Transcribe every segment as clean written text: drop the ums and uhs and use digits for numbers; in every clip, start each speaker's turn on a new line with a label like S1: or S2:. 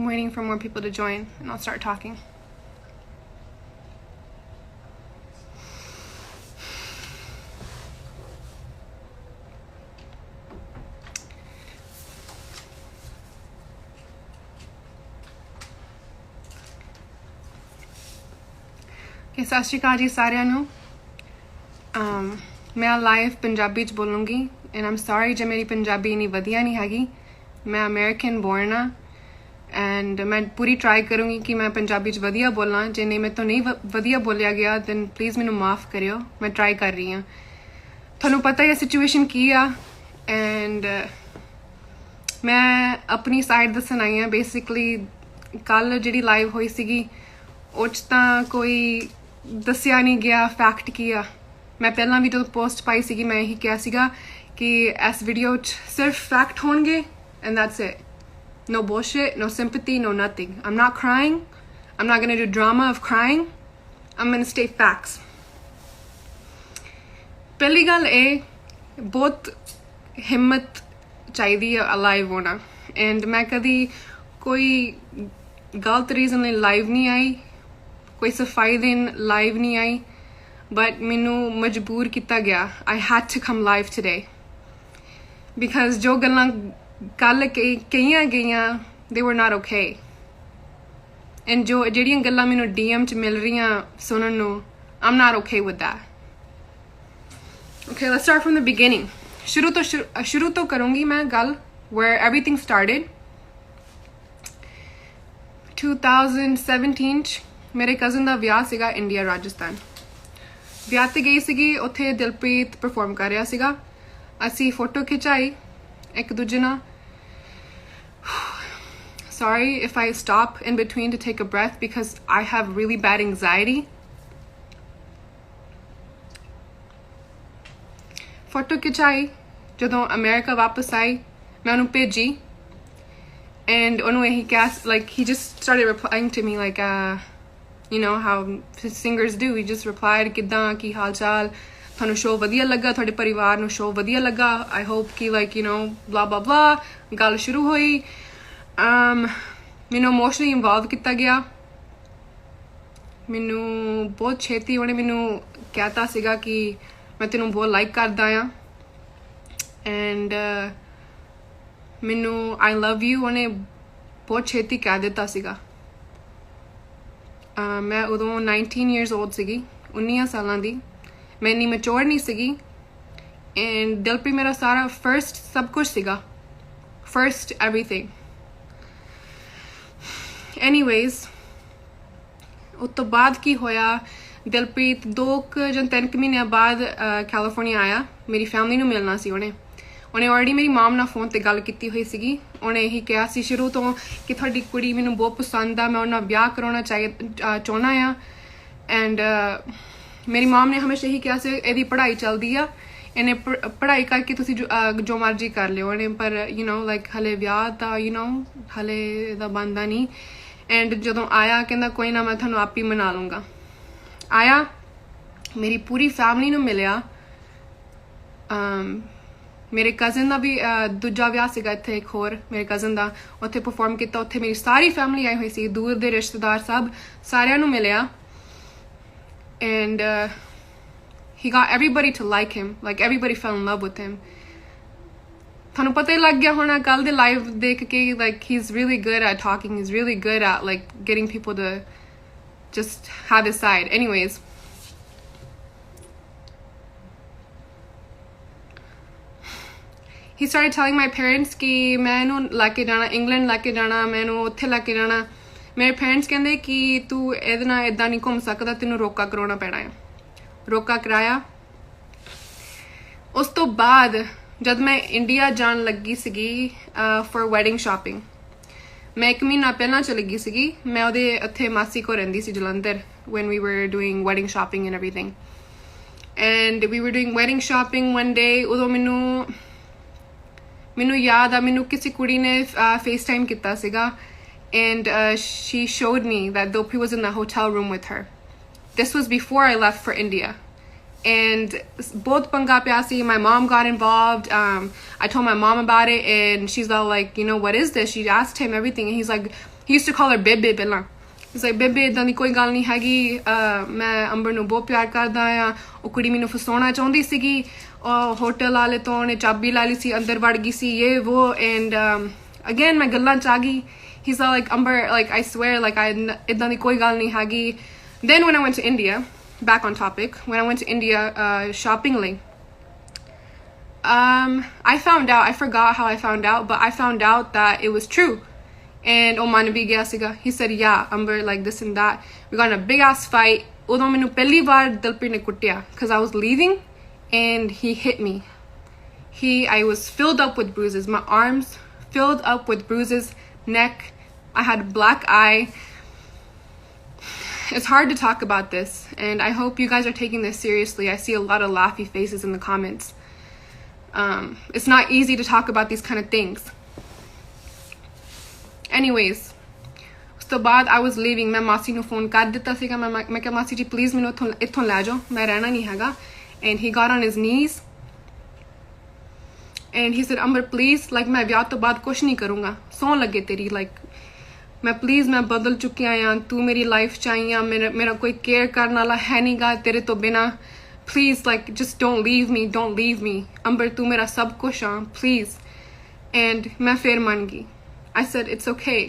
S1: I'm waiting for more people to join and I'll start talking. सत श्री अकाल जी सारिਆਂ ਨੂੰ मैं लाइव पंजाबी च बोलूँगी एंड आई एम सॉरी जो मेरी पंजाबी इन्नी वधिया नहीं हैगी मैं अमेरिकन बोर्न हाँ एंड मैं पूरी ट्राई करूँगी कि मैं पंजाबी च वधिया बोलां जे नहीं मैं तो नहीं वधिया बोलिया गया दैन प्लीज़ मैनू माफ़ करियो मैं ट्राई कर रही हाँ थानू पता ही सिचुएशन की आ एंड मैं अपनी साइड दसन आई हाँ बेसिकली कल जी लाइव हुई सी उस कोई दसिया नहीं गया फैक्ट की आ मैं पहला भी जो पोस्ट पाई सी मैं यही कहा सीगा कि इस वीडियो सिर्फ फैक्ट होंगे and that's it no bullshit no sympathy no nothing I'm not crying I'm not going to do drama of crying I'm going to state facts पहली गल ए बहुत हिम्मत चाहिए लाइव होना एंड मैं कभी कोई गलत रीजन लिए लाइव नहीं आई कोई सफाई दिन लाइव नहीं आई बट मैनू मजबूर किया गया I had to come live today because जो गल्लां कल कईयां गईयां they were not okay and जो जिहड़ियां गल्लां मैनू DM च मिल रही सुनन नू I am not okay with that okay let's start from the beginning शुरू तो करूँगी मैं गल वेयर एवरीथिंग स्टार्टेड 2017 च मेरे कज़न का विआह सीगा इंडिया राजस्थान विआह ते गई सीगी उत्थे दिलप्रीत परफॉर्म कर रहा सीगा असी फोटो खिंचाई एक दूजे नाल sorry if I stop in between to take a breath because I have really bad anxiety photo खिंचाई जदों अमेरिका वापस आई मैं उन्होंने भेजी and उन्होंने यही कहा like he just started replying to me like you know how singers do he just replied किद्दां की हाल चाल थानू शो वधिया लगा थोड़े परिवार नू शो वधिया लगा आई होप कि like you know blah blah blah गल शुरू हुई मैनू इमोशनली इन्वॉल्व किया गया मैनू बहुत छेती उन्हें मैनू कहता सीगा कि मैं तेनू बहुत लाइक करदा हाँ एंड मैनू आई लव यू उन्हें बहुत छेती कह दिता सीगा मैं उदों 19 years old सीगी 19 सालां दी मैं इन्नी मैच्योर नहीं सीगी एंड दिलप्रीत मेरा सारा फर्स्ट सब कुछ सीगा फर्स्ट एवरीथिंग एनीवेज उस तो बाद की होया दिलप्रीत 2 ਜਾਂ 3 महीनों बाद कैलिफोर्निया आया मेरी फैमिली नू मिलना सी उन्हें ऑलरेडी मेरी माम नाल फोन ते गल कीती हुई सीगी उन्हें यही कहा सी शुरू तो कि थोड़ी कुड़ी मैनू बहुत पसंद आ मैं उन्हें ब्याह कराना चाहना आ एंड मेरी माम ने हमेशा यही कहा सी इहदी पढ़ाई चलदी आ इन्हें पढ़ाई करके तुसी जो मर्जी कर लियो इन्हें पर यू नो लाइक हले ब्याह दा यू नो हले दा बनदा नहीं एंड जदों आया कहंदा कोई ना मैं थानू आप ही मना लूँगा आया मेरी पूरी फैमिली नू मिलिया मेरे कज़न का भी दूजा विआह सीगा इत्थे एक होर मेरे कज़न का उत्थे परफॉर्म किया उत्थे मेरी सारी फैमिली आई हुई सी दूर दे रिश्तेदार सब सारिਆਂ ਨੂੰ मिलिया and he got everybody to like him like everybody fell in love with him थानू पता ही लग गया होना कल दे लाइव देख के like he's really good at talking he's really good at like getting people to just have his side anyways he started telling my parents कि मैं इनू लैके जाना इंग्लैंड लैके जाना मैं इनू उत्थे लैके जाना मेरे पेरेंट्स कहंदे कि तू इहदे नाल इदां नहीं घूम सकदा तेनू रोका कराउणा पैना है रोका कराया उस तो बाद जब मैं इंडिया जान लगी सीगी फॉर वैडिंग शॉपिंग मैं 1 महीना पहला चली गई सीगी मैं उहदे उत्थे मासी को रहिंदी सी Jalandhar when we were doing wedding shopping and everything and we were doing wedding shopping one day उदों मैनू याद आ मैनू किसी कुड़ी ने FaceTime किया सीगा and she showed me that Dilpreet was in the hotel room with her. This was before I left for India. And both panga pya si, my mom got involved. I told my mom about it and she's all like, you know, what is this? She asked him everything and he used to call her bebe ਪਹਿਲਾਂ he's like bebe ਇਦਾਂ ਦੀ ਕੋਈ ਗੱਲ ਨਹੀਂ ਹੈਗੀ ਮੈਂ ਅੰਬਰ ਨੂੰ ਬਹੁਤ ਪਿਆਰ ਕਰਦਾ ਆ ਉਹ ਕੁੜੀ ਮੈਨੂੰ ਫਸਾਉਣਾ ਚਾਹੁੰਦੀ ਸੀਗੀ ਹੋਟਲ ਵਾਲੇ ਤੋਂ ਉਹਨੇ ਚਾਬੀ ਲਾ ਲਈ ਸੀ ਅੰਦਰ ਵੜ ਗਈ ਸੀ ਇਹ ਉਹ and again ਮੈਂ ਗੱਲਾਂ ਚ ਆ ਗਈ he's all like Amber like I swear like I ਇਦਾਂ ਦੀ ਕੋਈ ਗੱਲ ਨਹੀਂ ਹੈਗੀ then when I went to India back on topic when I went to India shopping ਲਈ I found out I forgot how I found out but I found out that it was true and Oman bhi gaya siga he said yeah Amber like this and that we got in a big ass fight udo mainu pehli baar Dilpreet ne kuttya because I was leaving and he hit me I was filled up with bruises my arms filled up with bruises neck I had black eye it's hard to talk about this and I hope you guys are taking this seriously I see a lot of laughy faces in the comments it's not easy to talk about these kind of things anyways ਉਸ ਤੋਂ ਬਾਅਦ I was leaving ਮੈਂ ਮਾਸੀ ਨੂੰ phone ਕਰ ਦਿੱਤਾ ਸੀਗਾ ਮੈਂ ਕਿਹਾ ਮਾਸੀ ਜੀ ਪਲੀਜ਼ ਮੈਨੂੰ ਇੱਥੋਂ ਲੈ ਜਾਓ ਮੈਂ ਰਹਿਣਾ ਨਹੀਂ ਹੈਗਾ and he got on his knees and he said Amber please like ਮੈਂ ਵਿਆਹ ਤੋਂ ਬਾਅਦ ਕੁਛ ਨਹੀਂ ਕਰੂੰਗਾ ਸੌਂ ਲੱਗੇ ਤੇਰੀ like ਮੈਂ ਪਲੀਜ਼ ਮੈਂ ਬਦਲ ਚੁੱਕਿਆ ਆ ਤੂੰ ਮੇਰੀ ਲਾਈਫ ਚ ਆਈ ਆ ਮੇਰਾ ਕੋਈ ਕੇਅਰ ਕਰਨ ਵਾਲਾ ਹੈ ਨਹੀਂਗਾ ਤੇਰੇ ਤੋਂ ਬਿਨਾ please like just don't leave me Amber ਤੂੰ ਮੇਰਾ ਸਭ ਕੁਛ ਆ please and ਮੈਂ ਫਿਰ ਮੰਨ ਗਈ I said it's okay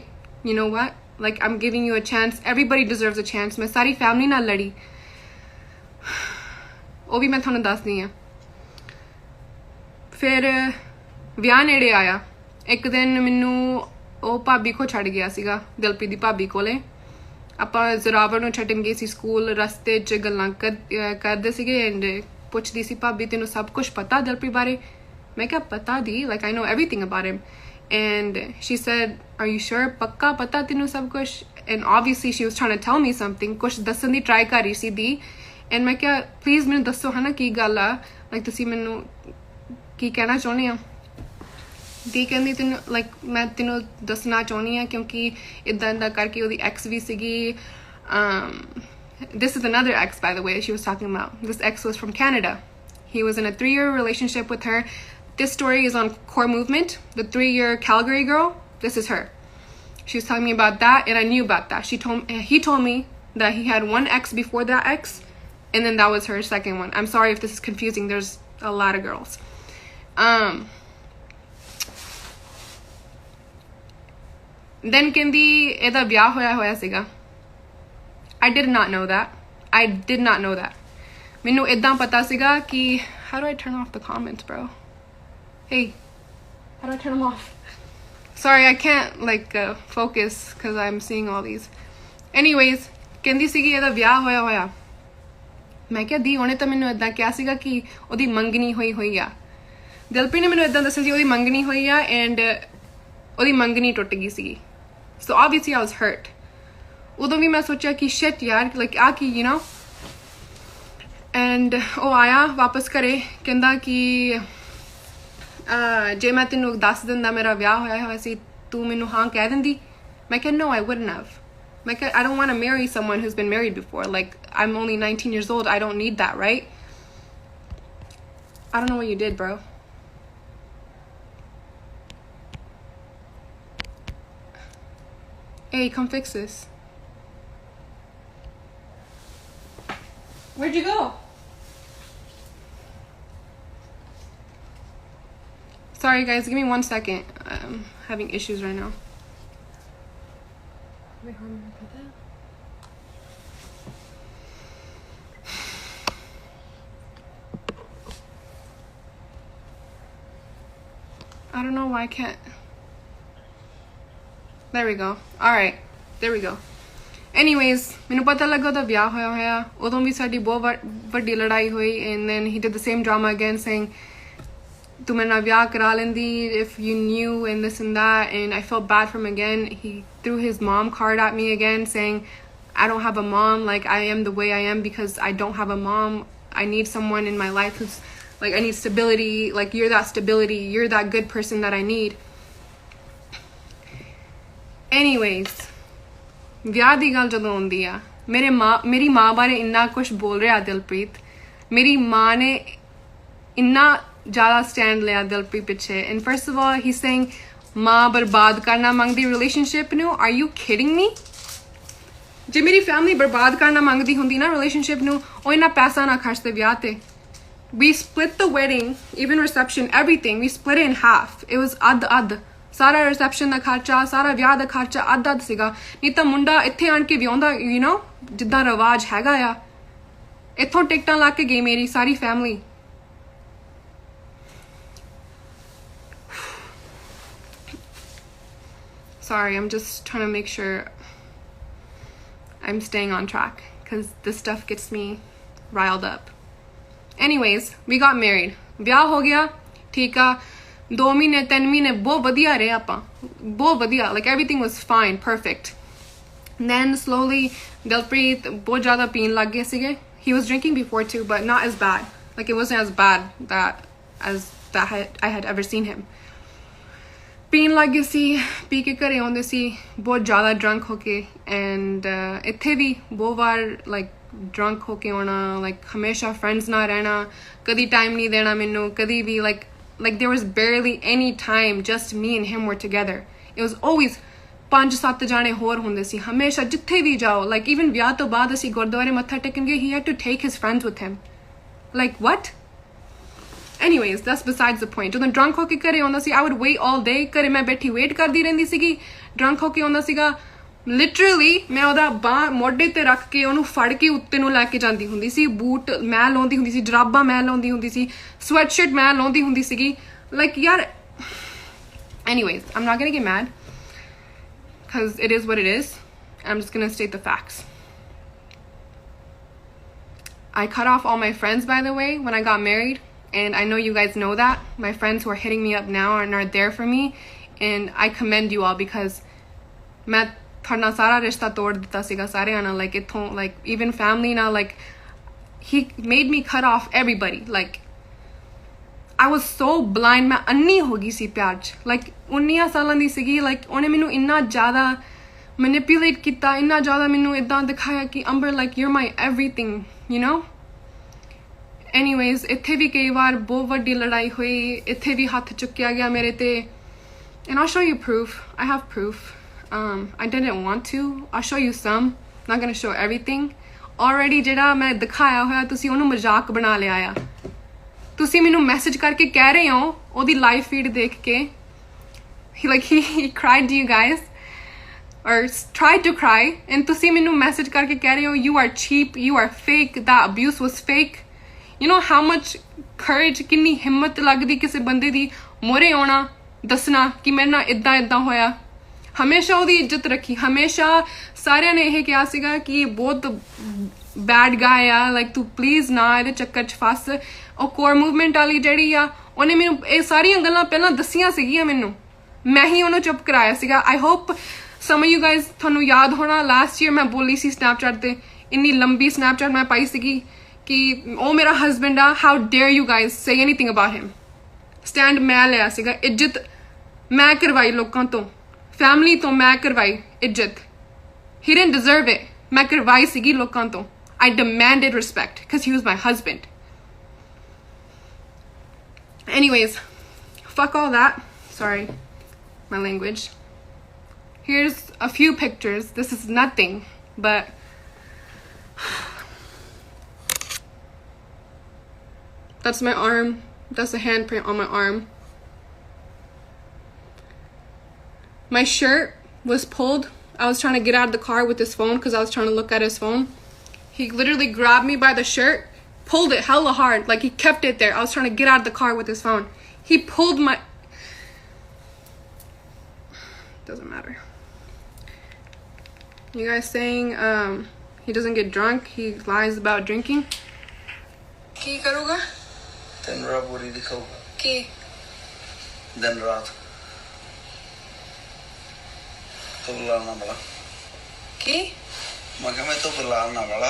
S1: you know what like I'm giving you a chance everybody deserves a chance ਮੈਂ ਸਾਰੀ ਫੈਮਿਲੀ ਨਾਲ ਲੜੀ ਉਹ ਵੀ ਮੈਂ ਤੁਹਾਨੂੰ ਦੱਸਦੀ ਆ ਫਿਰ ਵਿਆਹ ਨੇੜੇ ਆਇਆ ਇੱਕ ਦਿਨ ਮੈਨੂੰ ਉਹ ਭਾਬੀ ਕੋ ਛੱਡ ਗਿਆ ਸੀਗਾ ਦਿਲਪ੍ਰੀਤ ਦੀ ਭਾਬੀ ਕੋਲੇ ਆਪਾਂ ਜ਼ਰਾਵਰ ਨੂੰ ਛੱਡਣ ਗਏ ਸੀ ਸਕੂਲ ਰਸਤੇ 'ਚ ਗੱਲਾਂ ਕਰਦੇ ਸੀਗੇ ਐਂਡ ਪੁੱਛਦੀ ਸੀ ਭਾਬੀ ਤੈਨੂੰ ਸਭ ਕੁਝ ਪਤਾ ਦਿਲਪ੍ਰੀਤ ਬਾਰੇ ਮੈਂ ਕਿਹਾ ਪਤਾ ਦੀ like I know everything about him and she said are you sure ਪੱਕਾ ਪਤਾ ਤੈਨੂੰ ਸਭ ਕੁਝ and obviously she was trying to tell me something ਕੁਝ ਦੱਸਣ ਦੀ ਟਰਾਈ ਕਰ ਰਹੀ ਸੀ ਦੀ and ਮੈਂ ਕਿਹਾ ਪਲੀਜ਼ ਮੈਨੂੰ ਦੱਸੋ ਹਨਾ ਕੀ ਗੱਲ ਆ like ਤੁਸੀਂ ਮੈਨੂੰ ਕੀ ਕਹਿਣਾ ਚਾਹੁੰਦੇ ਆ ਦੀ ਕਹਿੰਦੀ ਤੈਨੂੰ ਲਾਈਕ ਮੈਂ ਤੈਨੂੰ ਦੱਸਣਾ ਚਾਹੁੰਦੀ ਹਾਂ ਕਿਉਂਕਿ ਇਦਾਂ ਕਰਕੇ ਉਹਦੀ ਐਕਸ ਵੀ ਸੀਗੀ this is another ex by the way she was talking about this ex was from Canada he was in a 3-year relationship with her this story is on Core Movement the 3-year Calgary girl this is her she was telling me about that and I knew about that he told me that he had one ex before that ex and then that was her second one I'm sorry if this is confusing there's a lot of girls then ਕਹਿੰਦੀ ਇਹਦਾ ਵਿਆਹ ਹੋਇਆ ਸੀਗਾ I did not know that ਮੈਨੂੰ ਇਦਾਂ ਪਤਾ ਸੀਗਾ ਕਿ how do I turn off the comments bro hey how do I turn them off sorry I can't like focus because I'm seeing all these anyways ਕਹਿੰਦੀ ਸੀਗੀ ਇਹਦਾ ਵਿਆਹ ਹੋਇਆ ਮੈਂ ਕਿਹਾ ਦੀ ਉਹਨੇ ਤਾਂ ਮੈਨੂੰ ਇਦਾਂ ਕਿਹਾ ਸੀਗਾ ਕਿ ਉਹਦੀ ਮੰਗਣੀ ਹੋਈ ਆ ਦਿਲਪ੍ਰੀਤ ਨੇ ਮੈਨੂੰ ਇਦਾਂ ਦੱਸਿਆ ਸੀ ਉਹਦੀ ਮੰਗਣੀ ਹੋਈ ਆ ਐਂਡ ਉਹਦੀ ਮੰਗਣੀ ਟੁੱਟ ਗਈ ਸੀਗੀ so obviously I was hurt ਉਦੋਂ ਵੀ ਮੈਂ ਸੋਚਿਆ ਕਿ shit ਯਾਰ like ਆ ਕੀ you know and ਉਹ ਆਇਆ ਵਾਪਸ ਘਰੇ ਕਹਿੰਦਾ ਕਿ ਜੇ ਮੈਂ ਤੈਨੂੰ ਦੱਸ ਦਿੰਦਾ ਮੇਰਾ ਵਿਆਹ ਹੋਇਆ ਸੀ ਤੂੰ ਮੈਨੂੰ ਹਾਂ ਕਹਿ ਦਿੰਦੀ ਮੈਂ ਕਿਹਾ no I wouldn't have ਮੈਂ ਕਿਹਾ I don't want to marry someone who's been married before like I'm only 19 years old I don't need that right I don't know what you did bro hey come fix this where'd you go sorry guys give me 1 second I'm having issues right now I don't know why I can't there we go all right there we go anyways ਮੈਨੂੰ ਪਤਾ ਲੱਗਾ ਉਹਦਾ ਵਿਆਹ ਹੋਇਆ ਉਦੋਂ ਵੀ ਸਾਡੀ ਬਹੁਤ ਵੱਡੀ ਲੜਾਈ ਹੋਈ and then he did the same drama again saying ਤੂੰ ਮੇਰੇ ਨਾਲ ਵਿਆਹ ਕਰਾ ਲੈਂਦੀ if you knew and this and that and I felt bad for him again he threw his mom card at me again saying I don't have a mom like I am the way I am because I don't have a mom I need someone in my life who's like I need stability like you're that stability you're that good person that I need anyways ਵਿਆਹ ਦੀ ਗੱਲ ਜਦੋਂ ਆਉਂਦੀ ਆ ਮੇਰੀ ਮਾਂ ਬਾਰੇ ਇੰਨਾ ਕੁਝ ਬੋਲ ਰਿਹਾ ਦਿਲਪ੍ਰੀਤ ਮੇਰੀ ਮਾਂ ਨੇ ਇੰਨਾ ਜ਼ਿਆਦਾ ਸਟੈਂਡ ਲਿਆ ਦਿਲਪ੍ਰੀਤ ਪਿੱਛੇ and first of all he's saying माँ बर्बाद करना मंगदी रिलेशनशिप नू? Are you kidding me? जे मेरी फैमिली बर्बाद करना मंगदी हुंदी ना रिलेशनशिप नू, ओ इन्ना पैसा ना खर्चते ब्याह ते। We split the wedding, even reception, everything. We split it in half. It was ad. सारा रिसेप्शन ਦਾ ਖਰਚਾ, ਸਾਰਾ ਵਿਆਹ ਦਾ ਖਰਚਾ ਅੱਧ ਸੀਗਾ। ਨਹੀਂ ਤਾਂ ਮੁੰਡਾ ਇੱਥੇ ਆਣ ਕੇ ਵਿਆਹੁੰਦਾ, ਯੂ نو, ਜਿੱਦਾਂ ਰਿਵਾਜ ਹੈਗਾ ਆ। ਇੱਥੋਂ ਟਿਕਟਾਂ ਲਾ ਕੇ ਗਈ ਮੇਰੀ ਸਾਰੀ family. Sorry, I'm just trying to make sure I'm staying on track because this stuff gets me riled up. Anyways, we got married. ਵਿਆਹ ਹੋ ਗਿਆ, ਠੀਕ ਆ। 2 ਮਹੀਨੇ 3 ਮਹੀਨੇ ਬਹੁਤ ਵਧੀਆ ਰਹੇ ਆਪਾਂ, ਬਹੁਤ ਵਧੀਆ, like everything was fine, perfect. Then slowly Dilpreet ਬਹੁਤ ਜ਼ਿਆਦਾ ਪੀਣ ਲੱਗ ਗਏ ਸੀਗੇ. He was drinking before too, but not as bad. Like it wasn't as bad as I had ever seen him. ਪੀਣ ਲੱਗ ਗਏ ਸੀ, ਪੀ ਕੇ ਘਰੇ ਆਉਂਦੇ ਸੀ ਬਹੁਤ ਜ਼ਿਆਦਾ drunk ਹੋ ਕੇ, and ਇੱਥੇ ਵੀ ਬਹੁਤ ਵਾਰ like drunk ਹੋ ਕੇ ਆਉਣਾ, like ਹਮੇਸ਼ਾ friends ਨਾਲ ਰਹਿਣਾ, ਕਦੀ time ਨਹੀਂ ਦੇਣਾ ਮੈਨੂੰ, ਕਦੀ ਵੀ like there was barely any time just me and him were together. It was always 5-7 ਜਾਣੇ ਹੋਰ ਹੁੰਦੇ ਸੀ ਹਮੇਸ਼ਾ ਜਿੱਥੇ ਵੀ ਜਾਓ, like even ਵਿਆਹ ਤੋਂ ਬਾਅਦ ਅਸੀਂ ਗੁਰਦੁਆਰੇ ਮੱਥਾ ਟੇਕਣ ਗਏ, he had to take his friends with him. Like what? Anyways, that's besides the point. ਜਦੋਂ drunk ਹੋ ਕੇ ਘਰੇ ਆਉਂਦਾ ਸੀ, I would wait all day, ਘਰੇ ਮੈਂ ਬੈਠੀ ਵੇਟ ਕਰਦੀ ਰਹਿੰਦੀ ਸੀਗੀ। drunk ਹੋ ਕੇ ਆਉਂਦਾ ਸੀਗਾ, ਲਿਟਰਲੀ ਮੈਂ ਉਹਦਾ ਬਾਂਹ ਮੋਢੇ ਤੇ ਰੱਖ ਕੇ ਉਹਨੂੰ ਫੜ ਕੇ ਉੱਤੇ ਨੂੰ ਲੈ ਕੇ ਜਾਂਦੀ ਹੁੰਦੀ ਸੀ। ਬੂਟ ਮੈਂ ਲਾਉਂਦੀ ਹੁੰਦੀ ਸੀ, ਜਰਾਬਾਂ ਮੈਂ ਲਾਉਂਦੀ ਹੁੰਦੀ ਸੀ, ਸਵੈਟਸ਼ਰਟ ਮੈਂ ਲਾਉਂਦੀ ਹੁੰਦੀ ਸੀਗੀ। like ਯਾਰ, anyways, I'm not gonna get mad because it is what it is. I'm just gonna state the facts. I cut off all my friends, by the way, when I got married, and I know you guys know that. My friends who are hitting me up now and are there for me, and I commend you all because ਮੈਂ ਤੁਹਾਡਾ ਸਾਰਾ ਰਿਸ਼ਤਾ ਤੋੜ ਦਿੱਤਾ ਸੀਗਾ ਸਾਰਿਆਂ ਨਾਲ, like ਇੱਥੋਂ, like even family ਨਾਲ, like he made me cut off everybody. Like I was so blind, ਮੈਂ ਅੰਨੀ ਹੋ ਗਈ ਸੀ ਪਿਆਰ 'ਚ, like 19 ਸਾਲਾਂ ਦੀ ਸੀਗੀ। like ਉਹਨੇ ਮੈਨੂੰ ਇੰਨਾ ਜ਼ਿਆਦਾ manipulate ਕੀਤਾ, ਇੰਨਾ ਜ਼ਿਆਦਾ ਮੈਨੂੰ ਇੱਦਾਂ ਦਿਖਾਇਆ ਕਿ ਅੰਬਰ, like you're my everything, you know. Anyways, ਇੱਥੇ ਵੀ ਕਈ ਵਾਰ ਬਹੁਤ ਵੱਡੀ ਲੜਾਈ ਹੋਈ, ਇੱਥੇ ਵੀ ਹੱਥ ਚੁੱਕਿਆ ਗਿਆ ਮੇਰੇ ਤੇ, and I'll show you proof. I have proof. I didn't want to. I'll show you some. Not gonna show everything. Already ਜਿਹੜਾ ਮੈਂ ਦਿਖਾਇਆ ਹੋਇਆ ਤੁਸੀਂ ਉਹਨੂੰ ਮਜ਼ਾਕ ਬਣਾ ਲਿਆ ਆ। ਤੁਸੀਂ ਮੈਨੂੰ ਮੈਸੇਜ ਕਰਕੇ ਕਹਿ ਰਹੇ ਹੋ ਉਹਦੀ ਲਾਈਵ ਫੀਡ ਦੇਖ ਕੇ, he cried to you guys or tried to cry, and ਤੁਸੀਂ ਮੈਨੂੰ ਮੈਸੇਜ ਕਰਕੇ ਕਹਿ ਰਹੇ ਹੋ you are cheap, you are fake, that abuse was fake. You know how much courage, ਕਿੰਨੀ ਹਿੰਮਤ ਲੱਗਦੀ ਕਿਸੇ ਬੰਦੇ ਦੀ ਮੋਰੇ ਆਉਣਾ, ਦੱਸਣਾ ਕਿ ਮੇਰੇ ਨਾਲ ਇੱਦਾਂ ਹੋਇਆ। ਹਮੇਸ਼ਾ ਉਹਦੀ ਇੱਜ਼ਤ ਰੱਖੀ, ਹਮੇਸ਼ਾ ਸਾਰਿਆਂ ਨੇ ਇਹ ਕਿਹਾ ਸੀਗਾ ਕਿ ਇਹ ਬਹੁਤ ਬੈਡ ਗਾਇ ਆ, like ਤੂੰ ਪਲੀਜ਼ ਨਾ ਇਹਦੇ ਚੱਕਰ 'ਚ ਫਸ। ਉਹ ਕੋਰ ਮੂਵਮੈਂਟ ਵਾਲੀ ਜਿਹੜੀ ਆ, ਉਹਨੇ ਮੈਨੂੰ ਇਹ ਸਾਰੀਆਂ ਗੱਲਾਂ ਪਹਿਲਾਂ ਦੱਸੀਆਂ ਸੀਗੀਆਂ ਮੈਨੂੰ, ਮੈਂ ਹੀ ਉਹਨੂੰ ਚੁੱਪ ਕਰਾਇਆ ਸੀਗਾ। I hope some of you guys, ਤੁਹਾਨੂੰ ਯਾਦ ਹੋਣਾ ਲਾਸਟ ਈਅਰ ਮੈਂ ਬੋਲੀ ਸੀ ਸਨੈਪਚੈਟ ਤੇ, ਇੰਨੀ ਲੰਬੀ ਸਨੈਪਚੈਟ ਮੈਂ ਪਾਈ ਸੀਗੀ ਕਿ ਉਹ ਮੇਰਾ ਹਸਬੈਂਡ ਆ, how dare you guys say anything about him. Stand ਮੈਂ ਲਿਆ ਸੀਗਾ, ਇੱਜ਼ਤ ਮੈਂ ਕਰਵਾਈ ਲੋਕਾਂ ਤੋਂ, ਫੈਮਿਲੀ ਤੋਂ ਮੈਂ ਕਰਵਾਈ ਇੱਜ਼ਤ। he didn't deserve it. ਮੈਂ ਕਰਵਾਈ ਸੀਗੀ ਲੋਕਾਂ ਤੋਂ। I demanded respect because he was my husband. Anyways, fuck all that. Sorry, my language. Here's a few pictures. This is nothing, but that's my arm. That's a handprint on my arm. My shirt was pulled. I was trying to get out of the car with his phone because I was trying to look at his phone. He literally grabbed me by the shirt, pulled it hella hard. Like he kept it there. I was trying to get out of the car with his phone. He pulled my... Doesn't matter. You guys saying he doesn't get drunk, he lies about drinking. Ki karuga?
S2: Then Raburi dikhauga.
S1: Ki?
S2: Then raat. तो बुलाना बड़ा
S1: की
S2: मैं कहा मैं तो बुलाना बड़ा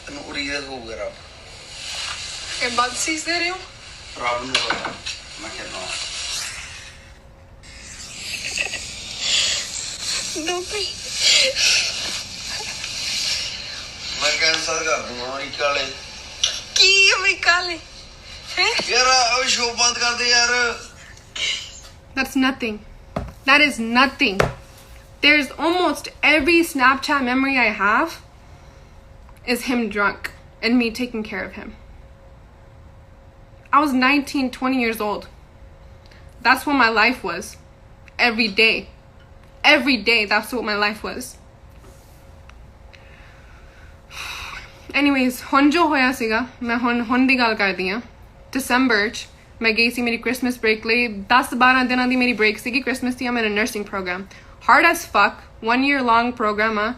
S2: तनु उड़ीदा होगा रब
S1: ये बात सीख दे रहे हो
S2: रब नु बड़ा मैं कहना
S1: दो भाई
S2: मैं कैंसर कर दूंगा अमेरिका
S1: की अमेरिका ले हैं
S2: यार अब शो बंद कर दे यार।
S1: That's nothing. That is nothing. There's almost every Snapchat memory I have is him drunk and me taking care of him. I was 19, 20 years old. That's what my life was. Every day. Every day, that's what my life was. Anyways, ਹੁਣ ਜੋ ਹੋਇਆ ਸੀਗਾ, ਮੈਂ ਹੁਣ ਦੀ ਗੱਲ ਕਰਦੀ ਹਾਂ। December 'ਚ ਮੈਂ ਗਈ ਸੀ ਮੇਰੀ Christmas break ਲਈ। 10-12 ਦਿਨਾਂ ਦੀ ਮੇਰੀ break ਸੀਗੀ Christmas the. I'm in a nursing program. Hard as fuck. 1 year long program ਆ।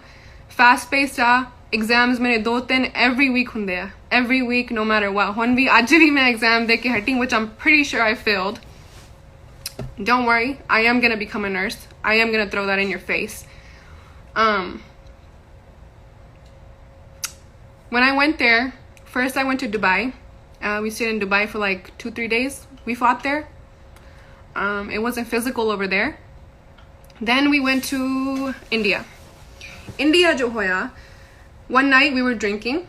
S1: Fast paced ਆ। Exams ਮੇਰੇ 2-3 every week ਹੁੰਦੇ ਆ। Every week, no matter what. ਹੁਣ ਵੀ ਅੱਜ ਵੀ ਮੈਂ exam ਦੇ ਕੇ ਹਟੀ, which I'm pretty sure I failed. Don't worry, I am gonna become a nurse. I am gonna throw that in your face. When I went there, first I went to Dubai. We stayed in Dubai for like 2-3 days. We fought there. It wasn't physical over there. Then we went to India. India jo hoya, one night we were drinking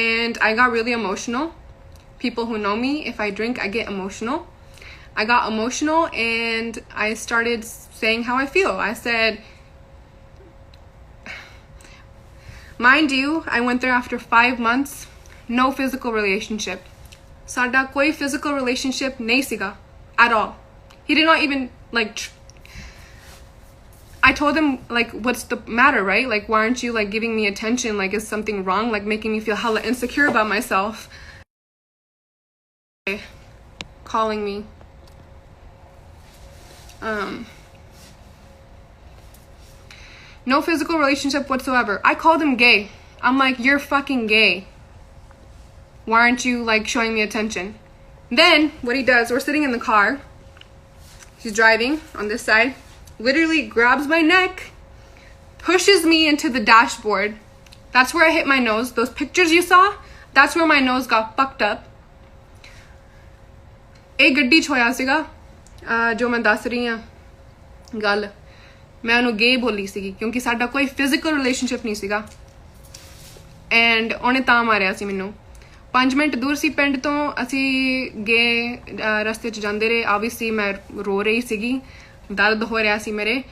S1: and I got really emotional. People who know me, if I drink, I get emotional. I got emotional and I started saying how I feel. I said, mind you, I went there after 5 months, no physical relationship. Sada koi physical relationship nahi siga at all. He did not even like. I told him like, what's the matter, right? Like, why aren't you like giving me attention? Like, is something wrong? Like, making me feel hella insecure about myself. Calling me. No physical relationship whatsoever. I called him gay. I'm like, you're fucking gay. Why aren't you like showing me attention? Then what he does, we're sitting in the car. He's driving on this side, literally grabs my neck, pushes me into the dashboard. That's where I hit my nose. Those pictures you saw, that's where my nose got fucked up. A gaddi ਚ ਹੋਇਆ ਸੀਗਾ ਜੋ ਮੈਂ ਦੱਸ ਰਹੀ ਹਾਂ ਗੱਲ। ਮੈਂ ਉਹਨੂੰ ਗੇ ਬੋਲੀ ਸੀਗੀ ਕਿਉਂਕਿ ਸਾਡਾ ਕੋਈ ਫਿਜ਼ੀਕਲ ਰਿਲੇਸ਼ਨਸ਼ਿਪ ਨਹੀਂ ਸੀਗਾ ਐਂਡ ਉਹਨੇ ਤਾਂ ਮਾਰਿਆ ਸੀ ਮੈਨੂੰ। 5 ਮਿੰਟ ਦੂਰ ਸੀ ਪਿੰਡ ਤੋਂ। ਅਸੀਂ ਗਏ ਰਸਤੇ 'ਚ ਜਾਂਦੇ ਰਹੇ। ਆਬਵੀਅਸਲੀ ਮੈਂ ਰੋ ਰਹੀ ਸੀਗੀ, ਦਰਦ ਹੋ ਰਿਹਾ ਸੀ ਮੇਰੇ।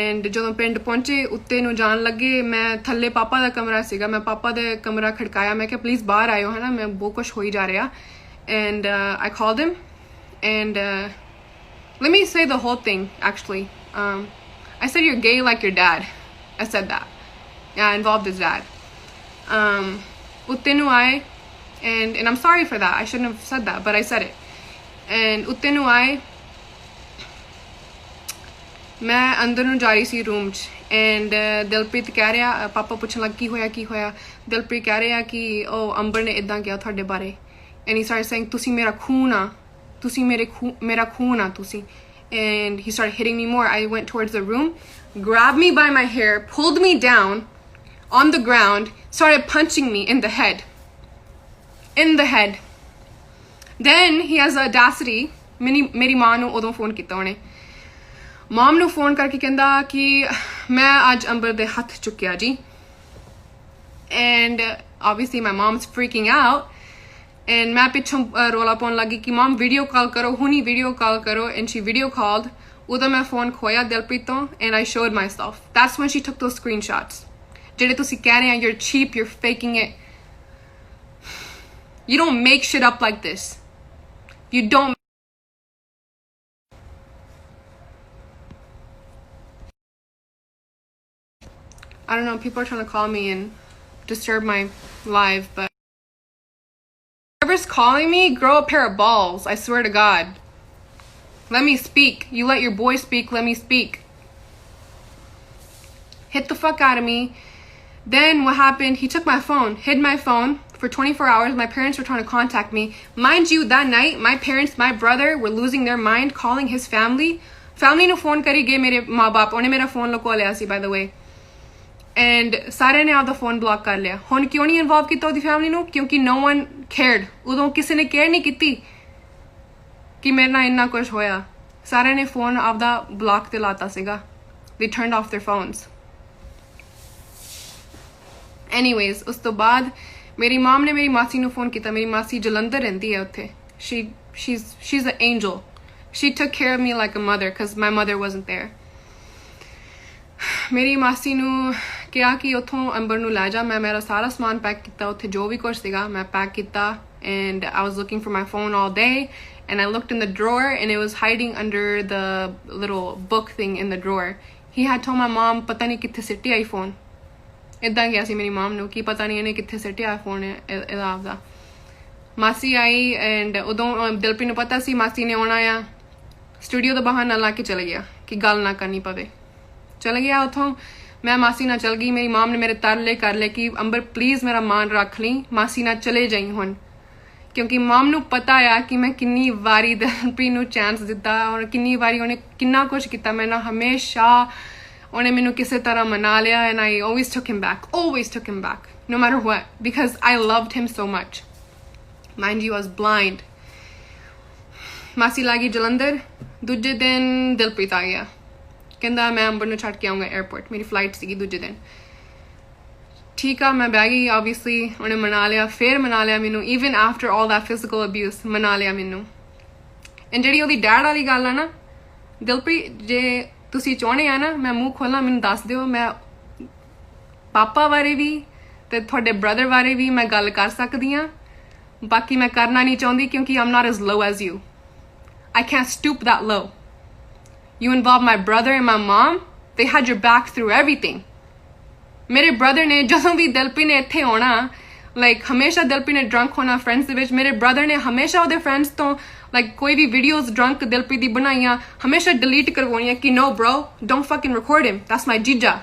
S1: ਐਂਡ ਜਦੋਂ ਪਿੰਡ ਪਹੁੰਚੇ, ਉੱਤੇ ਨੂੰ ਜਾਣ ਲੱਗੇ, ਮੈਂ ਥੱਲੇ ਪਾਪਾ ਦਾ ਕਮਰਾ ਸੀਗਾ। ਮੈਂ ਪਾਪਾ ਦੇ ਕਮਰਾ ਖੜਕਾਇਆ। ਮੈਂ ਕਿਹਾ ਪਲੀਜ਼ ਬਾਹਰ ਆਇਓ, ਹੈ ਨਾ, ਮੈਂ ਬਹੁਤ ਕੁਛ ਹੋਈ ਜਾ ਰਿਹਾ। And I called him and let me say the whole thing actually. I said you're gay like your dad. I said that. Yeah, I involved his dad. Utte nu aaye and I'm sorry for that. I shouldn't have said that, but I said it. And utte nu aaye, मैं अंदर ਨੂੰ ਜਾ ਰਹੀ ਸੀ room 'ਚ and Dilpreet ਕਹਿ ਰਿਹਾ, ਪਾਪਾ ਪੁੱਛਣ ਲੱਗ ਕੀ ਹੋਇਆ। ਦਿਲਪ੍ਰੀਤ ਕਹਿ ਰਿਹਾ ਕਿ ਉਹ ਅੰਬਰ ਨੇ ਇਦਾਂ ਕਿਹਾ ਤੁਹਾਡੇ ਬਾਰੇ। ਐਂਡ ਹੀ started saying ਤੁਸੀਂ ਮੇਰਾ ਖੂਨ ਆ, ਤੁਸੀਂ ਮੇਰਾ ਖੂਨ ਆ ਤੁਸੀਂ। And he started hitting me more. I went towards the room, grabbed me by my hair, pulled me down on the ground, started punching me in the head. Then he has the audacity, ਮੇਰੀ ਮਾਂ ਨੂੰ ਉਦੋਂ phone ਕੀਤਾ ਉਹਨੇ। ਮਮ ਨੂੰ phone ਕਰਕੇ ਕਹਿੰਦਾ ਕਿ ਮੈਂ ਅੱਜ ਅੰਬਰ ਦੇ ਹੱਥ ਚੁੱਕਿਆ ਜੀ। And obviously my mom's freaking out. And मैं पिछों रोला पाउन लगी कि मम वीडियो कॉल करो, हुनी वीडियो कॉल करो। And she video called. उधर मैं फोन खोया दिलप्रीत तो and I showed myself. That's when she took those screenshots. ਜਿਹੜੇ ਤੁਸੀਂ ਕਹਿ ਰਹੇ ਆ you're cheap, you're faking it. You don't make shit up like this. You don't. I don't know, people are trying to call me and disturb my live, but whoever's calling me, grow a pair of balls. I swear to God. Let me speak. You let your boy speak, let me speak. Hit the fuck out of me. Then what happened, he took my phone, hid my phone for 24 hours. My parents were trying to contact me. Mind you, that night, my parents, my brother were losing their mind, calling his family. Family no phone kari ge mere maa baap. Ohne mera phone loko liya si, by the way. And सारे ने आपका phone block कर लिया। हुन क्यों नहीं involve किया ਉਹਦੀ फैमिली ਨੂੰ? क्योंकि no one cared. ਉਦੋਂ ਕਿਸੇ ਨੇ केयर नहीं ਕੀਤੀ ਕਿ ਮੇਰੇ ਨਾਲ ਇੰਨਾ ਕੁਝ ਹੋਇਆ। ਸਾਰਿਆਂ ਨੇ ਫੋਨ ਆਪਦਾ ਬਲੌਕ ਤੇ ਲਾਤਾ ਸੀਗਾ। They turned off their phones. Anyways, ਉਸ ਤੋਂ ਬਾਅਦ ਮੇਰੀ ਮਮ ਨੇ ਮੇਰੀ ਮਾਸੀ ਨੂੰ ਫੋਨ ਕੀਤਾ। ਮੇਰੀ ਮਾਸੀ ਜਲੰਧਰ ਰਹਿੰਦੀ ਹੈ ਉੱਥੇ। She's an angel. She took care of me like a mother because my mother wasn't there. मेरी मासी ਨੂੰ ਕਿਹਾ ਕਿ ਉੱਥੋਂ ਅੰਬਰ ਨੂੰ ਲੈ ਜਾ ਮੈਂ ਮੇਰਾ ਸਾਰਾ ਸਮਾਨ ਪੈਕ ਕੀਤਾ ਉੱਥੇ ਜੋ ਵੀ ਕੁਝ ਸੀਗਾ ਮੈਂ ਪੈਕ ਕੀਤਾ and I was looking for my phone all day and I looked in the drawer and it was hiding under the little book thing in the drawer. He had told my mom ਪਤਾ ਨਹੀਂ ਕਿੱਥੇ ਸਿੱਟਿਆ phone ਇੱਦਾਂ ਗਿਆ ਸੀ ਮੇਰੀ ਮਾਮ ਨੂੰ ਕਿ ਪਤਾ ਨਹੀਂ ਇਹਨੇ ਕਿੱਥੇ ਸਿੱਟਿਆ ਫੋਨ ਇਹਦਾ ਆਪਦਾ ਮਾਸੀ ਆਈ ਐਂਡ ਉਦੋਂ ਦਿਲਪ੍ਰੀਤ ਨੂੰ ਪਤਾ ਸੀ ਮਾਸੀ ਨੇ ਆਉਣਾ ਆ ਸਟੂਡੀਓ ਦਾ ਬਹਾਨਾ ਲਾ ਕੇ ਚਲੇ ਗਿਆ ਕਿ ਗੱਲ ਨਾ ਕਰਨੀ ਪਵੇ ਚਲ ਗਿਆ ਉੱਥੋਂ ਮੈਂ ਮਾਸੀ ਨਾਲ ਚਲ ਗਈ ਮੇਰੀ ਮਾਮ ਨੇ ਮੇਰੇ ਤਰਲੇ ਕਰ ਲਏ ਕਿ ਅੰਬਰ ਪਲੀਜ਼ ਮੇਰਾ ਮਾਨ ਰੱਖ ਲਈ ਮਾਸੀ ਨਾਲ ਚਲੇ ਜਾਈ ਹੁਣ ਕਿਉਂਕਿ ਮਾਮ ਨੂੰ ਪਤਾ ਆ ਕਿ ਮੈਂ ਕਿੰਨੀ ਵਾਰੀ ਦਿਲਪ੍ਰੀਤ ਨੂੰ ਚਾਂਸ ਦਿੱਤਾ ਔਰ ਕਿੰਨੀ ਵਾਰੀ ਉਹਨੇ ਕਿੰਨਾ ਕੁਝ ਕੀਤਾ ਮੈਂ ਨਾ ਹਮੇਸ਼ਾ ਉਹਨੇ ਮੈਨੂੰ ਕਿਸੇ ਤਰ੍ਹਾਂ ਮਨਾ ਲਿਆ and I always took him back no matter what because I loved him so much. Mind you, I was blind. ਮਾਸੀ ਲਾਗੀ ਜਲੰਧਰ ਦੂਜੇ ਦਿਨ ਦਿਲਪ੍ਰੀਤ ਆ ਗਿਆ ਕਹਿੰਦਾ ਮੈਂ ਅੰਬਰ ਨੂੰ ਛੱਡ ਕੇ ਆਉਂਗਾ 에ਅਰਪੋਰਟ ਮੇਰੀ ਫਲਾਈਟ ਸੀਗੀ ਦੂਜੇ ਦਿਨ ਠੀਕ ਆ ਮੈਂ ਬਹਿ ਗਈ obviously ਉਹਨੇ ਮਨਾ ਲਿਆ ਫਿਰ ਮਨਾ ਲਿਆ ਮੈਨੂੰ even after all that physical abuse ਮਨਾ ਲਿਆ ਮੈਨੂੰ and ਜਿਹੜੀ ਉਹਦੀ ਡੈਡ ਵਾਲੀ ਗੱਲ ਆ ਨਾ ਦਿਲਪ੍ਰੀਤ ਜੇ ਤੁਸੀਂ ਚਾਹੁੰਦੇ ਆ ਨਾ ਮੈਂ ਮੂੰਹ ਖੋਲਾਂ ਮੈਨੂੰ ਦੱਸ ਦਿਓ ਮੈਂ ਪਾਪਾ ਬਾਰੇ ਵੀ ਤੇ ਤੁਹਾਡੇ ਬ੍ਰਦਰ ਬਾਰੇ ਵੀ ਮੈਂ ਗੱਲ ਕਰ ਸਕਦੀ ਹਾਂ ਬਾਕੀ ਮੈਂ ਕਰਨਾ ਨਹੀਂ ਚਾਹੁੰਦੀ ਕਿਉਂਕਿ I'm not as low as you. I can't stoop that low. You involved my brother and my mom. They had your back through everything. ਮੇਰੇ brother ਨੇ ਜਦੋਂ ਵੀ ਦਿਲਪ੍ਰੀਤ ਨੇ ਇੱਥੇ ਆਉਣਾ like ਹਮੇਸ਼ਾ ਦਿਲਪ੍ਰੀਤ ਨੇ drunk ਹੋਣਾ friends ਦੇ ਵਿੱਚ ਮੇਰੇ brother ਨੇ ਹਮੇਸ਼ਾ ਉਹਦੇ friends ਤੋਂ like ਕੋਈ ਵੀ videos drunk ਦਿਲਪ੍ਰੀਤ ਦੀ ਬਣਾਈਆਂ ਹਮੇਸ਼ਾ delete ਕਰਵਾਉਣੀਆਂ ਕਿ no bro don't fucking record him that's my jija.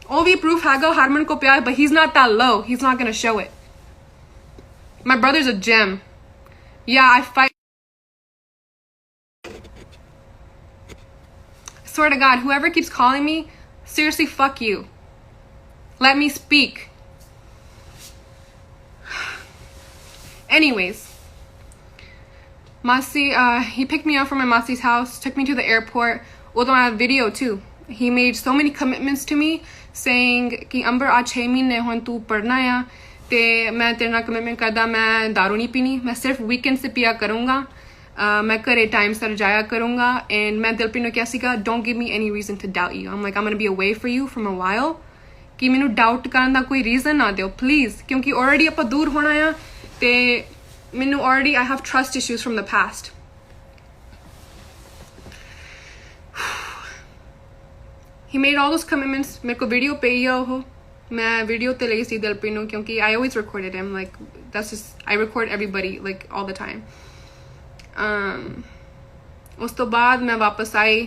S1: ਉਹ ਵੀ proof ਹੈਗਾ ਹਰਮਨ ਕੋ ਪਿਆ but he's not that low. He's not gonna show it. My brother's a gem. Yeah, I fight. Swear to God, whoever keeps calling me, seriously, fuck you. Let me speak. Anyways, Masi, he picked me up from my Masi's house, took me to the airport. Although I have video too. He made so many commitments to me, saying कि अंबर आज 6 महीने हों तू पढ़ना या ਤੇ ਮੈਂ ਤੇਰੇ ਨਾਲ ਕਮਿਟਮੈਂਟ ਕਰਦਾ ਮੈਂ ਦਾਰੂ ਨਹੀਂ ਪੀਣੀ ਮੈਂ ਸਿਰਫ ਵੀਕਐਂਡ 'ਤੇ ਪੀਆ ਕਰੂੰਗਾ ਮੈਂ ਘਰੇ ਟਾਈਮ ਸਿਰ ਜਾਇਆ ਕਰੂੰਗਾ ਐਂਡ ਮੈਂ ਦਿਲਪ੍ਰੀਤ ਨੂੰ ਕਿਹਾ ਸੀਗਾ don't give me any reason to doubt you I'm going be away for you from a while ਕਿ ਮੈਨੂੰ ਡਾਊਟ ਕਰਨ ਦਾ ਕੋਈ ਰੀਜ਼ਨ ਨਾ ਦਿਓ ਪਲੀਜ਼ ਕਿਉਂਕਿ ਆਲਰੇਡੀ ਆਪਾਂ ਦੂਰ ਹੋਣਾ ਆ ਤੇ ਮੈਨੂੰ already I have trust issues from the past he made all those commitments ਮੇਰੇ ਕੋਲ ਵੀਡੀਓ ਪਈ ਆ ਉਹ ਮੈਂ ਵੀਡੀਓ ਤੇ ਲਈ ਸੀ ਦਿਲਪ੍ਰੀਤ ਨੂੰ ਕਿਉਂਕਿ I always recorded him like that's just I record everybody like all the time. ਉਸ ਤੋਂ ਬਾਅਦ ਮੈਂ ਵਾਪਸ ਆਈ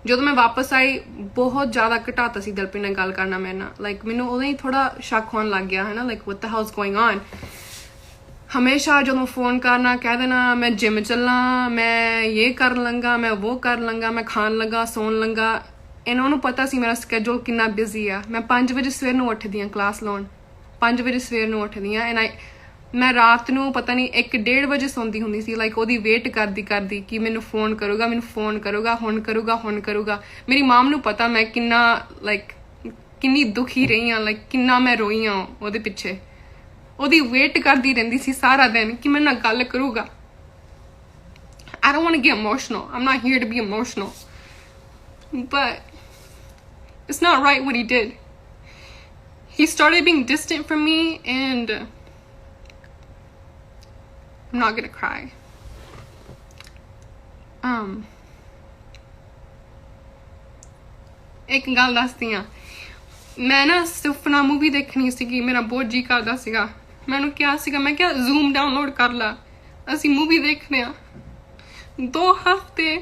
S1: ਜਦੋਂ ਮੈਂ ਵਾਪਸ ਆਈ ਬਹੁਤ ਜ਼ਿਆਦਾ ਘਟਾਤਾ ਸੀ ਦਿਲਪ੍ਰੀਤ ਨਾਲ ਗੱਲ ਕਰਨਾ ਮੇਰੇ ਨਾਲ like ਮੈਨੂੰ ਉਦੋਂ ਹੀ ਥੋੜਾ ਸ਼ੱਕ ਹੋਣ ਲੱਗ ਗਿਆ ਹੈ ਨਾ like what the hell's going on. ਹਮੇਸ਼ਾ ਜਦੋਂ ਫੋਨ ਕਰਨਾ ਕਹਿ ਦੇਣਾ ਮੈਂ ਜਿਮ ਚੱਲਾਂ ਮੈਂ ਇਹ ਕਰ ਲਵਾਂਗਾ ਮੈਂ ਉਹ ਕਰ ਲਵਾਂਗਾ ਮੈਂ ਖਾਣ ਲੱਗਾ ਸੌਣ ਲੱਗਾ ਇਹਨਾਂ ਨੂੰ ਪਤਾ ਸੀ ਮੇਰਾ ਸਕੇਡਿਊਲ ਕਿੰਨਾ ਬਿਜ਼ੀ ਆ ਮੈਂ 5 ਵਜੇ ਸਵੇਰ ਨੂੰ ਉੱਠਦੀ ਹਾਂ ਕਲਾਸ ਲਾਉਣ 5 ਵਜੇ ਸਵੇਰ ਨੂੰ ਉੱਠਦੀ ਹਾਂ ਐਂਡ ਮੈਂ ਰਾਤ ਨੂੰ ਪਤਾ ਨਹੀਂ 1-1:30 ਵਜੇ ਸੌਂਦੀ ਹੁੰਦੀ ਸੀ ਲਾਈਕ ਉਹਦੀ ਵੇਟ ਕਰਦੀ ਕਿ ਮੈਨੂੰ ਫੋਨ ਕਰੂਗਾ ਹੁਣ ਕਰੂਗਾ ਮੇਰੀ ਮਾਮ ਨੂੰ ਪਤਾ ਮੈਂ ਕਿੰਨਾ ਲਾਈਕ ਕਿੰਨੀ ਦੁਖੀ ਰਹੀ ਹਾਂ ਲਾਈਕ ਕਿੰਨਾ ਮੈਂ ਰੋਈ ਹਾਂ ਉਹਦੇ ਪਿੱਛੇ ਉਹਦੀ ਵੇਟ ਕਰਦੀ ਰਹਿੰਦੀ ਸੀ ਸਾਰਾ ਦਿਨ ਕਿ ਮੇਰੇ ਨਾਲ ਗੱਲ ਕਰੂਗਾ I don't want to get emotional. I'm not here to be emotional. But it's not right what he did. He started being distant from me and I'm not gonna cry. ਇੱਕ ਗੱਲ ਦੱਸਦੀ ਹਾਂ ਮੈਂ ਨਾ ਸੁਪਨਾ ਮੂਵੀ ਦੇਖਣੀ ਸੀਗੀ ਮੇਰਾ ਬਹੁਤ ਜੀ ਕਰਦਾ ਸੀਗਾ ਮੈਨੂੰ ਕਿਹਾ ਸੀਗਾ ਮੈਂ ਕਿਹਾ ਜ਼ੂਮ ਡਾਊਨਲੋਡ ਕਰ ਲਾ ਅਸੀਂ ਮੂਵੀ ਦੇਖਦੇ ਹਾਂ 2 ਹਫ਼ਤੇ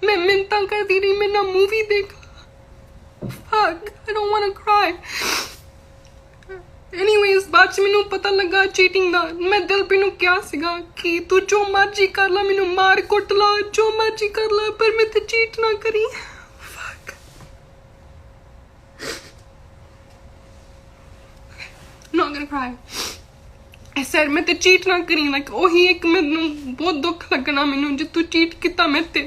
S1: मैं मिन्नतां करती रही मैं ना मूवी देख fuck I don't want to cry anyways बाद च मैनू पता लगा चीटिंग दा मैं दिलप्रीत नू क्या सीगा कि तू जो मर्जी कर ला मैनू मार कुट ला जो मर्जी कर ला पर मैं ते चीट ना करी fuck not gonna cry I said मैं ते चीट ना करी like ओही एक मैनू बहुत दुख लगना मैनू जे तू चीट किता मैं ते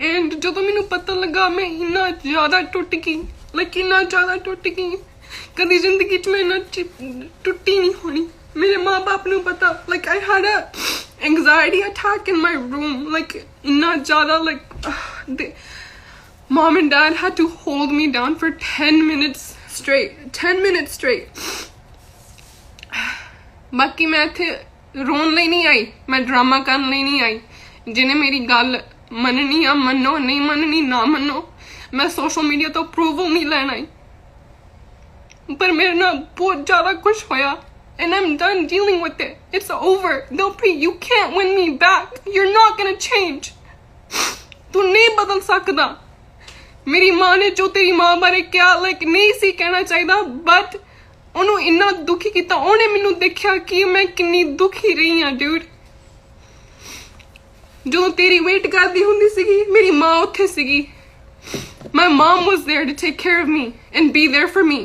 S1: एंड ਜਦੋਂ ਮੈਨੂੰ ਪਤਾ ਲੱਗਾ ਮੈਂ ਇੰਨਾ ਜ਼ਿਆਦਾ ਟੁੱਟ ਗਈ ਲਾਈਕ ਇੰਨਾ ਜ਼ਿਆਦਾ ਟੁੱਟ ਗਈ ਕਦੀ ਜ਼ਿੰਦਗੀ 'ਚ ਮੈਂ ਇੰਨਾ ਟੁੱਟੀ ਨਹੀਂ ਹੋਣੀ ਮੇਰੇ ਮਾਂ-ਬਾਪ ਨੂੰ ਪਤਾ like I had a anxiety attack in my room, like inna jada, like mom and dad had to hold me down for 10 minutes straight. 10 minutes straight. बाकी मैं इत्थे रोन ਲਈ नहीं आई, मैं ड्रामा करन ਲਈ नहीं आई. जिन्हें मेरी गल मननी आ मनो, नहीं मननी ना मनो. मैं सोशल मीडिया तो अप्रूवल नहीं लेना आई, पर मेरे ना बहुत ज्यादा कुछ होया. And I'm done dealing with it. It's over. Dilpreet, you can't win me back. You're not gonna change. तू नहीं बदल सकदा. मेरी माँ ने जो तेरी माँ बारे क्या like नहीं सी कहना चाहिए, but ਉਹਨੂੰ ਇੰਨਾ ਦੁਖੀ ਕੀਤਾ. ਉਹਨੇ ਮੈਨੂੰ ਦੇਖਿਆ ਕਿ ਮੈਂ ਕਿੰਨੀ ਦੁਖੀ ਰਹੀ ਹਾਂ ਡੂਡ. ਜਦੋਂ ਤੇਰੀ ਵੇਟ ਕਰਦੀ ਹੁੰਦੀ ਸੀਗੀ, ਮੇਰੀ ਮਾਂ ਉੱਥੇ ਸੀਗੀ. My mom was there to take care of me and be there for me.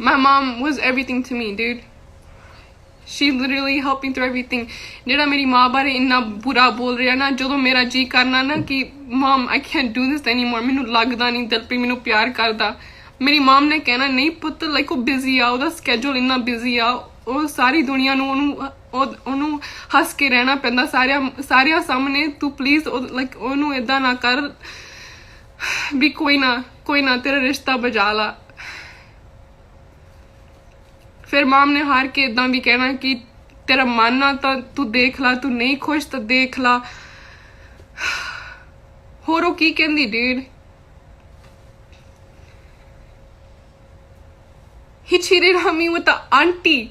S1: My mom was everything to me, dude. She literally helped me through everything. ਜਿਹੜਾ ਮੇਰੀ ਮਾਂ ਬਾਰੇ ਇੰਨਾ ਬੁਰਾ ਬੋਲ ਰਿਹਾ ਨਾ, ਜਦੋਂ ਮੇਰਾ ਜੀ ਕਰਨਾ ਨਾ ਕਿ mom I can't do this anymore, ਮੈਨੂੰ ਲੱਗਦਾ ਨਹੀਂ ਦਿਲਪ੍ਰੀਤ ਮੈਨੂੰ ਪਿਆਰ ਕਰਦਾ. ਮੇਰੀ mom ਨੇ ਕਹਿਣਾ ਨਹੀਂ ਪੁੱਤ, ਲਾਈਕ ਉਹ ਬਿਜ਼ੀ ਆ, ਉਹਦਾ ਸਕੇਜੂਲ ਇੰਨਾ ਬਿਜ਼ੀ ਆ, ਉਹ ਸਾਰੀ ਦੁਨੀਆ ਨੂੰ ਉਹਨੂੰ ਹੱਸ ਕੇ ਰਹਿਣਾ ਪੈਂਦਾ ਸਾਰਿਆਂ ਸਾਹਮਣੇ. ਤੂੰ ਪਲੀਜ਼ ਲਾਈਕ ਉਹਨੂੰ ਏਦਾਂ ਨਾ ਕਰ ਵੀ ਕੋਈ ਨਾ ਤੇਰਾ ਰਿਸ਼ਤਾ ਬਚਾ ਲਾ. फिर माम ने हार के इदा भी कहना कि तेरा मन आ तो तू देख ला, तू नहीं खुश तो देख ला. होर की कहंदी dude. He cheated on me with the auntie,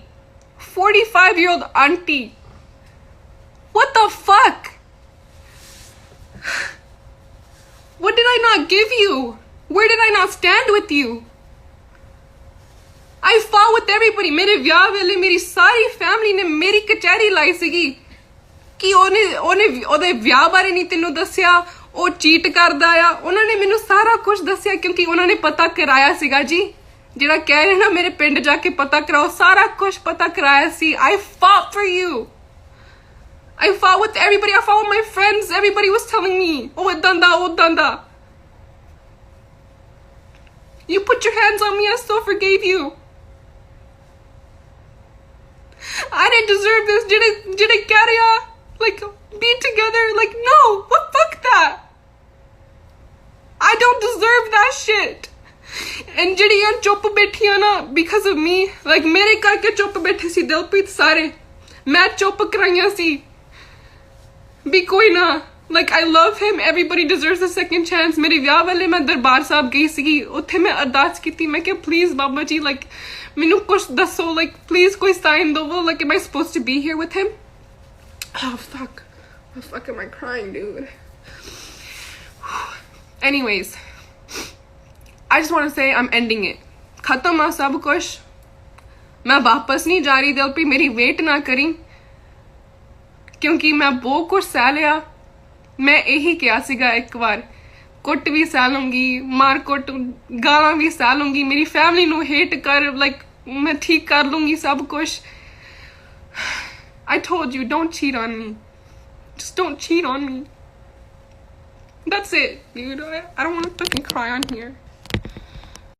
S1: 45-year-old auntie. What the fuck? What did I not give you? Where did I not stand with you? I fought with everybody. मेरे ਵਿਆਹ ਵੇਲੇ ਮੇਰੀ ਸਾਰੀ ਫੈਮਿਲੀ ਨੇ ਮੇਰੀ ਕਚਹਿਰੀ ਲਾਈ ਸੀਗੀ ਕਿ ਉਹਦੇ ਵਿਆਹ ਬਾਰੇ ਨਹੀਂ ਤੈਨੂੰ ਦੱਸਿਆ, ਉਹ ਚੀਟ ਕਰਦਾ ਆ. ਉਹਨਾਂ ਨੇ ਮੈਨੂੰ ਸਾਰਾ ਕੁਝ ਦੱਸਿਆ ਕਿਉਂਕਿ ਉਹਨਾਂ ਨੇ ਪਤਾ ਕਰਾਇਆ ਸੀਗਾ ਜੀ. ਜਿਹੜਾ ਕਹਿ ਰਹੇ ਨਾ ਮੇਰੇ ਪਿੰਡ ਜਾ ਕੇ ਪਤਾ ਕਰਾਓ, ਸਾਰਾ ਕੁਝ ਪਤਾ ਕਰਾਇਆ ਸੀ. I fought for you. I fought with everybody. I fought with my friends. Everybody was telling me, oh ਏਦਾਂ ਦਾ ਓਦਾਂ ਦਾ. You put your hands on me. I still forgave you. I didn't deserve this. Did it get ya? Like, be together? Like, no. What? Fuck that. I don't deserve that shit. And ਜਿਹੜੀਆਂ ਚੁੱਪ ਬੈਠੀਆਂ ਨਾ because of me, like ਮੇਰੇ ਕਰਕੇ ਚੁੱਪ ਬੈਠੇ ਸੀ ਦਿਲਪ੍ਰੀਤ ਸਾਰੇ. ਮੈਂ ਚੁੱਪ ਕਰਾਈਆਂ ਸੀ ਵੀ ਕੋਈ ਨਾ. Like, I love him. Everybody deserves a second chance. ਮੇਰੇ ਵਿਆਹ ਵੇਲੇ ਮੈਂ ਦਰਬਾਰ ਸਾਹਿਬ ਗਈ ਸੀਗੀ. ਉੱਥੇ ਮੈਂ ਅਰਦਾਸ ਕੀਤੀ. ਮੈਂ ਕਿਹਾ ਪਲੀਜ਼ ਬਾਬਾ ਜੀ, like ਮੈਨੂੰ ਕੁਛ ਦੱਸੋ, like please ਕੋਈ ਸਾਈਨ ਦਵੋ. Like, am I supposed to be here with him? Oh fuck. What the fuck am I crying, dude? Anyways, I just want to say I'm ending it. ਖਤਮ ਆ ਸਭ ਕੁਛ. ਮੈਂ ਵਾਪਸ ਨਹੀਂ ਜਾ ਰਹੀ ਦਿਲਪ੍ਰੀਤ, ਮੇਰੀ ਵੇਟ ਨਾ ਕਰੀ ਕਿਉਂਕਿ ਮੈਂ ਬਹੁਤ ਕੁਛ ਸਹਿ ਲਿਆ. ਮੈਂ ਇਹੀ ਕਿਹਾ ਸੀਗਾ ਇੱਕ ਵਾਰ, ਕੁੱਟ ਵੀ ਸਹਿ ਲੂੰਗੀ, ਮਾਰ ਕੁੱਟ ਗਾਲਾਂ ਵੀ ਸਹਿ ਲੂੰਗੀ, ਮੇਰੀ ਫੈਮਿਲੀ ਨੂੰ ਹੇਟ ਕਰ, ਲਾਈਕ ਮੈਂ ਠੀਕ ਕਰ ਲੂੰਗੀ ਸਭ ਕੁਛ. I told you, don't cheat on me. Just don't cheat on me. That's it, dude. I don't want to fucking cry on here.